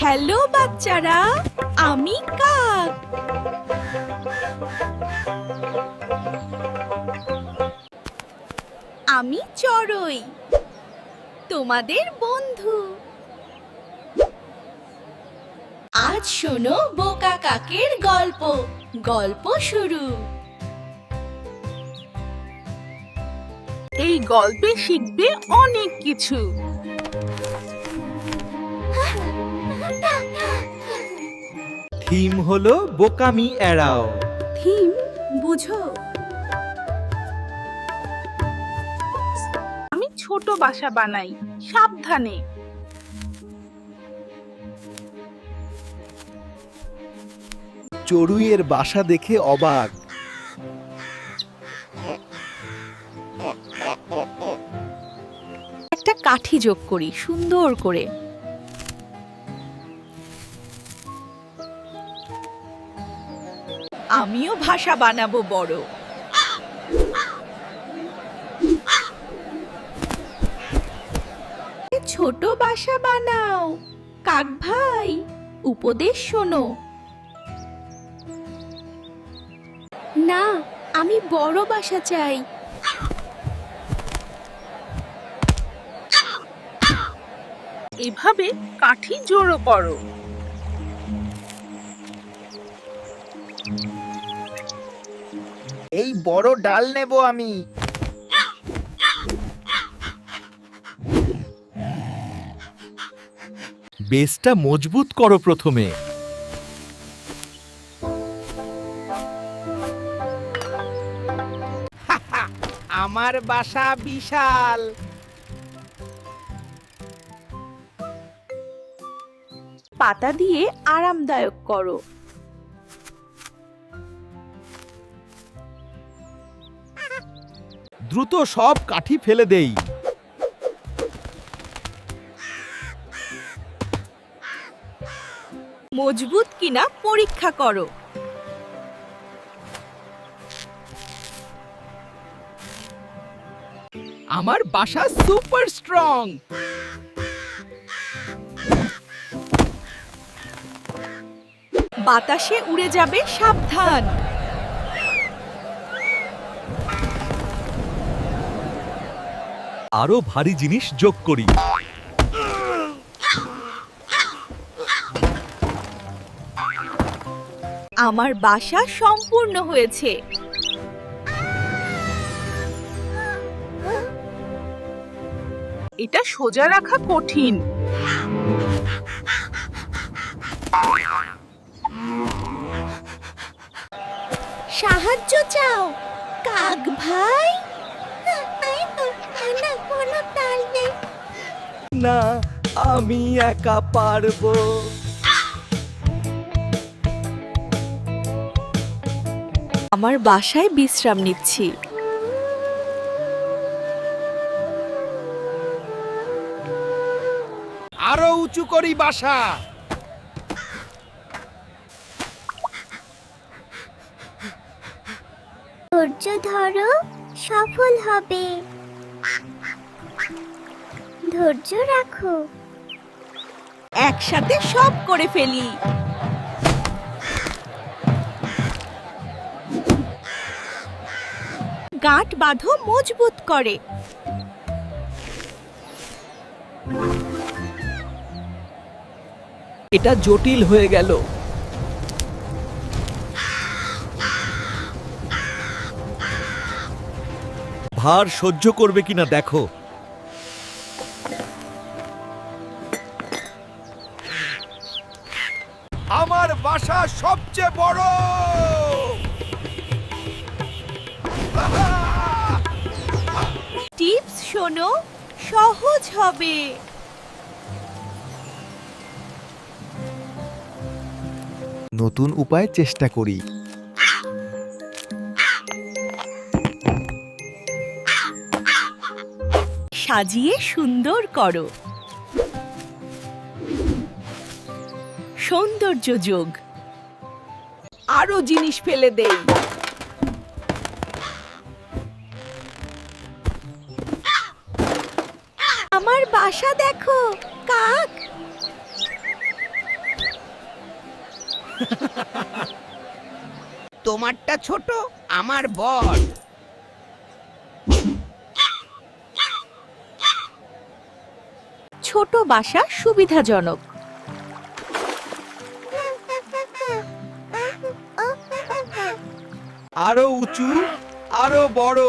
Hello বাচ্চারা, আমি কাক। আমি চড়ুই, তোমাদের বন্ধু। আজ শোনো বোকা কাকের গল্প। গল্প শুরু। এই গল্পে শিখবে অনেক কিছু। থিম হলো বোকামি এড়াও। থিম বুঝো? আমি ছোট বাসা বানাই, সাবধানে। চড়ুইয়ের বাসা দেখে অবাক। একটা কাঠি যোগ করি সুন্দর করে। আমিও ভাষা বানাবো বড়। ছোট বাসা বানাও কাক ভাই, উপদেশ শোনো। না, আমি বড় বাসা চাই। এভাবে কাঠি জড়ো করো। এই বড় ডাল নেব আমি। বেসটা মজবুত করো প্রথমে। আমার বাসা বিশাল। পাতা দিয়ে আরামদায়ক করো। দ্রুত সব কাঠি ফেলে দেই। মজবুত কিনা পরীক্ষা করো। আমার বাসা সুপার স্ট্রং। বাতাসে উড়ে যাবে, সাবধান। আরো ভারী জিনিস যোগ করি। আমার বাসা সম্পূর্ণ হয়েছে। এটা সোজা রাখা কঠিন। সাহায্য চাও কাক ভাই? না, আমি একা পারবো। আমার বাসায় বিশ্রাম নিচ্ছি। আরো উঁচু করি বাসা। ধৈর্য ধরো, সফল হবে। ধৈর্য রাখো। একসাথে সব করে ফেলি। গাঁট বাঁধো মজবুত করে। এটা জটিল হয়ে গেল। ভার সহ্য করবে কিনা দেখো। আমার বাসা সবচেয়ে বড়। টিপস শোনো, সহজ হবে। নতুন উপায় চেষ্টা করি। সাজিয়ে সুন্দর করো। সৌন্দর্য যোগ। আরো জিনিস ফেলে দেই। আমার বাসা দেখো কাক। তোমারটা ছোট, আমার বড়। ছোট বাসা সুবিধাজনক। আরো উঁচু, আরো বড়।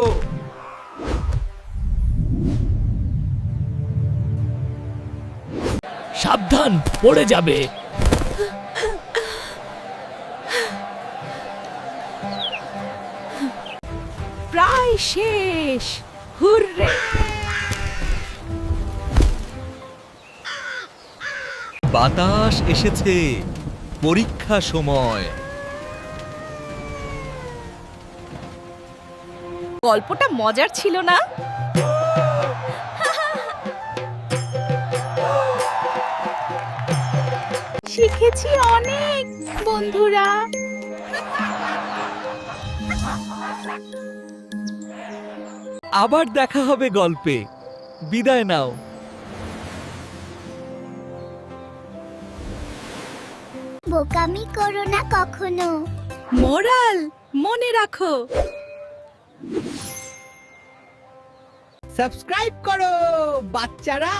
সাবধান, পড়ে যাবে। প্রায় শেষ। হুররে! বাতাস এসেছে, পরীক্ষা সময়। গল্পটা মজার ছিল না? শিখেছি অনেক বন্ধুরা। আবার দেখা হবে গল্পে। বিদায় নাও। বোকামি করো না কখনো। মোরাল মনে রাখো। সাবস্ক্রাইব করো বাচ্চারা।